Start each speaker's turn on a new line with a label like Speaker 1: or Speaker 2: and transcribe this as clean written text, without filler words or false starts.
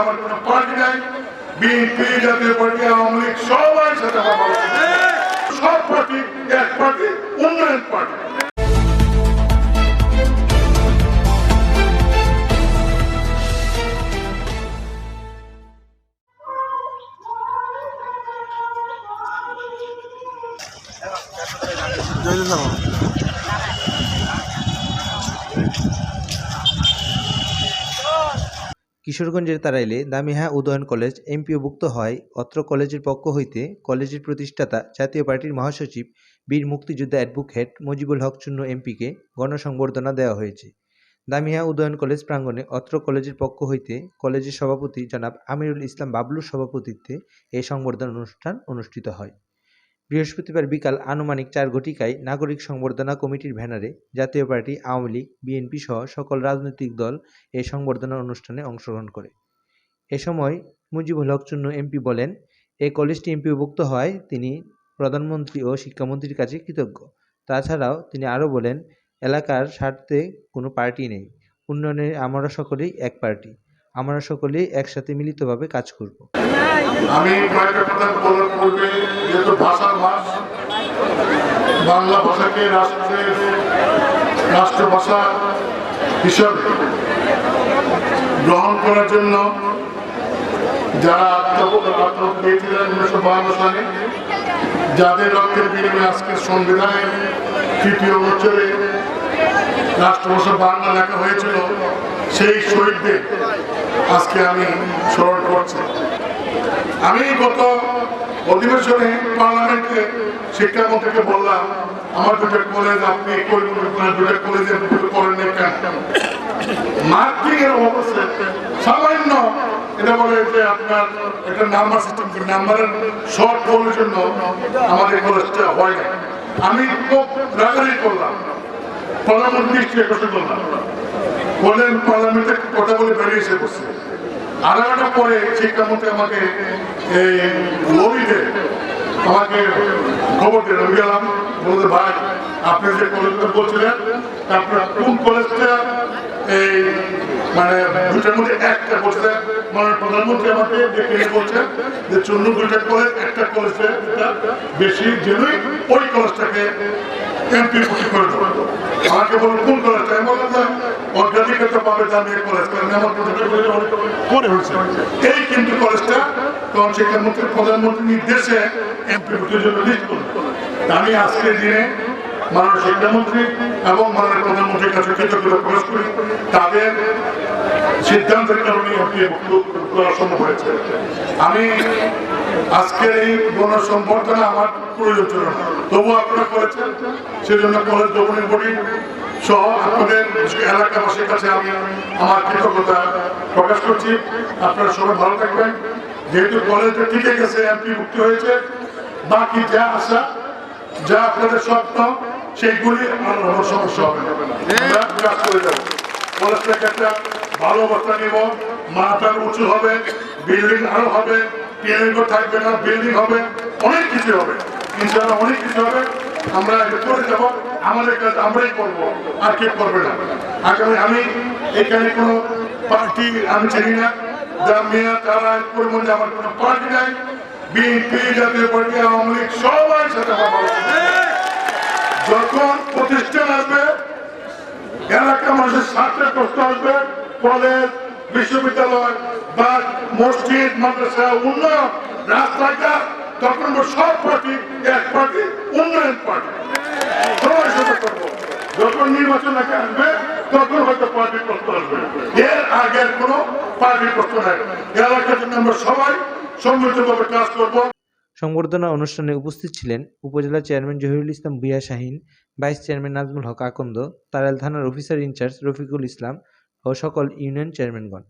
Speaker 1: আমার কোনো পার্টি নাই, বিএনপি, জাতীয় পার্টি, আওয়ামী লীগ সবাই সাথে সব পার্টি এক পার্টি, উন্নয়ন পার্টি।
Speaker 2: কিশোরগঞ্জের তাড়াইলে দামিহা উদয়ন কলেজ এমপিওভুক্ত হয়। অত্র কলেজের পক্ষ হইতে কলেজের প্রতিষ্ঠাতা জাতীয় পার্টির মহাসচিব বীর মুক্তিযোদ্ধা অ্যাডভোকেট মুজিবুল হক চুন্নু এমপিকে গণসংবর্ধনা দেওয়া হয়েছে। দামিহা উদয়ন কলেজ প্রাঙ্গণে অত্র কলেজের পক্ষ হইতে কলেজের সভাপতি জনাব আমিরুল ইসলাম বাবলুর সভাপতিত্বে এই সংবর্ধনা অনুষ্ঠান অনুষ্ঠিত হয়। বৃহস্পতিবার বিকাল আনুমানিক 4 ঘটিকায় নাগরিক সংবর্ধনা কমিটির ব্যানারে জাতীয় পার্টি, আওয়ামী লীগ, বিএনপি সহ সকল রাজনৈতিক দল এই সংবর্ধনা অনুষ্ঠানে অংশগ্রহণ করে। এ সময় মুজিবুল হক চুন্নু এমপি বলেন, এই কলেজটি এমপিওভুক্ত হওয়ায় তিনি প্রধানমন্ত্রী ও শিক্ষামন্ত্রীর কাছে কৃতজ্ঞ। তাছাড়াও তিনি আরও বলেন, এলাকার স্বার্থে কোনো পার্টি নেই, উন্নয়নে আমরা সকলেই এক পার্টি, আমরা সকলেই একসাথে মিলিতভাবে কাজ করব।
Speaker 1: আমি কয়েকটা কথা বলার পূর্বে, যেহেতু ভাষার মাস, বাংলা ভাষাকে রাষ্ট্রভাষা হিসাবে গ্রহণ করার জন্য যারা আত্মপ্রকাশ দিয়েছিলেন 1952 সালে, যাদের রক্তের বিনিময়ে আজকে সংবিধানের তৃতীয় বছরে রাষ্ট্রভাষা বাংলা লেখা হয়েছিল, সেই শহীদদের আজকে আমি স্মরণ করছি। আমি গত অধিবেশনে পার্লামেন্টে শিক্ষামন্ত্রীকে বললাম, আমার দুটো কলেজ আপনি দুটো কলেজের করেন কেন? মার্কিং এর অবস্থা সামান্য এটা বলে যে আপনার একটা নাম্বার সিস্টেম, নাম্বারের শর্ট বলার জন্য আমাদের কলেজটা হয় না। আমি খুব রাগারাগি করলাম, প্রধানমন্ত্রী আকর্ষণ করলাম, বলেন পার্লামেন্টে কথা বলে বেরিয়ে এসে বসছে। আধা ঘন্টা পরে শিক্ষামন্ত্রী আমাকে এই লবিতে আমাকে খবর দিলেন। আমি গেলাম, বলতে ভাই আপনি যে কলেজটা বলছিলেন আপনার কোন কলেজটা এই মানে দুটার মধ্যে একটা বলছিলেন, মানে প্রধানমন্ত্রী আমাকে দেখে বলছেন যে চুন্নু দুইটা কলেজ, একটা কলেজে বেশি জেনুই ওই কলেজটাকে এমপি করে দেবো। আমাকে বলুন কোন কলেজটা? আমি বললাম যে অগ্রাধিকারটা পাবে জামিয়া কলেজ, কারণ আমার পরে হয়েছে এই কিন্তু কলেজটা, তখন শিক্ষামন্ত্রী প্রধানমন্ত্রী নির্দেশে এমপি ভোটের জন্য লিস্ট করল। আমি আজকের দিনে মাননীয় শিক্ষামন্ত্রী এবং মাননীয় প্রধানমন্ত্রীর কাছে কৃতজ্ঞতা প্রকাশ করি, তাদের সিদ্ধান্তের কারণে এমপি করা সম্ভব হয়েছে। আমি আজকের এই গণসংবর্ধনা আমার প্রয়োজন ছিল না, তবু আপনারা করেছেন, সেজন্য কলেজ গভর্নিং বডি সহ আপনাদের এলাকাবাসীর কাছে আমি আমার কৃতজ্ঞতা প্রকাশ করছি। আপনারা সবাই ভালো থাকবেন। যেহেতু কলেজটা টিকে গেছে, এমপি মুক্তি হয়েছে, বাকি যা আশা, যা আপনাদের স্বপ্ন, সেইগুলি আর সমস্যা হবে না, আমরা কাজ করে যাবো। কলেজটাকে একটা ভালো অবস্থা নিব, মাথার উঁচু হবে, বিল্ডিং আরো হবে, টিএনএ থাকবে না, বিল্ডিং হবে, অনেক কিছু হবে, ইনশাআল্লাহ অনেক কিছু হবে। আমরা করে যাবো, আমাদের কাজ আমরাই করবো, আর কেউ করবে না। আগামী আমি এখানে কোনো পার্টি আমি চিনি না, জামিয়া তারা পরিমণ্ডে আমার কোনো পার্টি নাই, বিএনপি, জাতীয় পার্টি, আওয়ামী লীগ সবাই সাথে যখন প্রতিষ্ঠান আসবে, এলাকা মানুষের স্বার্থের প্রশ্ন আসবে, কলেজ, বিশ্ববিদ্যালয় বা মসজিদ, মাদ্রাসা, উন্নয়ন, রাস্তাঘাট, তখন সব পার্টি এক পার্টি, উন্নয়ন পার্টি, সবাই সাথে করবো। যখন নির্বাচন আসবে তখন হয়তো পার্টির প্রশ্ন আসবে, এর আগের কোনো পার্টির প্রশ্ন নাই। এলাকার জন্য আমরা সবাই সম্মিলিতভাবে কাজ করবো।
Speaker 2: সংবর্ধনা অনুষ্ঠানে উপস্থিত ছিলেন উপজেলা চেয়ারম্যান জহিরুল ইসলাম ভূঁইয়া শাহীন, ভাইস চেয়ারম্যান নাজমুল হক আকন্দ, তাড়াইল থানার অফিসার ইনচার্জ রফিকুল ইসলাম ও সকল ইউনিয়ন চেয়ারম্যানগণ।